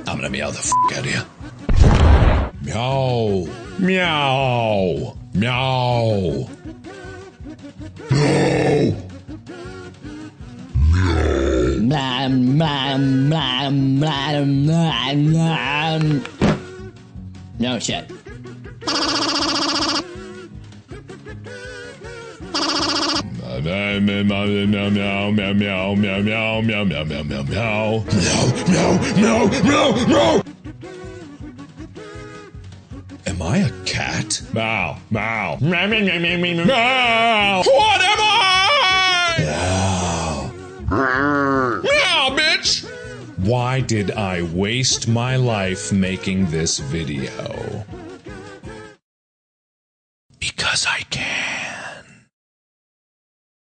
I'm gonna meow the f out of you. Meow. Meow. Meow. No shit. Meow, meow, meow, meow, meow, meow, meow, meow, meow, meow, meow, meow, meow, meow, meow, meow. Am I a cat? Meow, meow, meow, meow, meow, meow, meow, meow. What am I? Meow. Meow, bitch. Why did I waste my life making this video?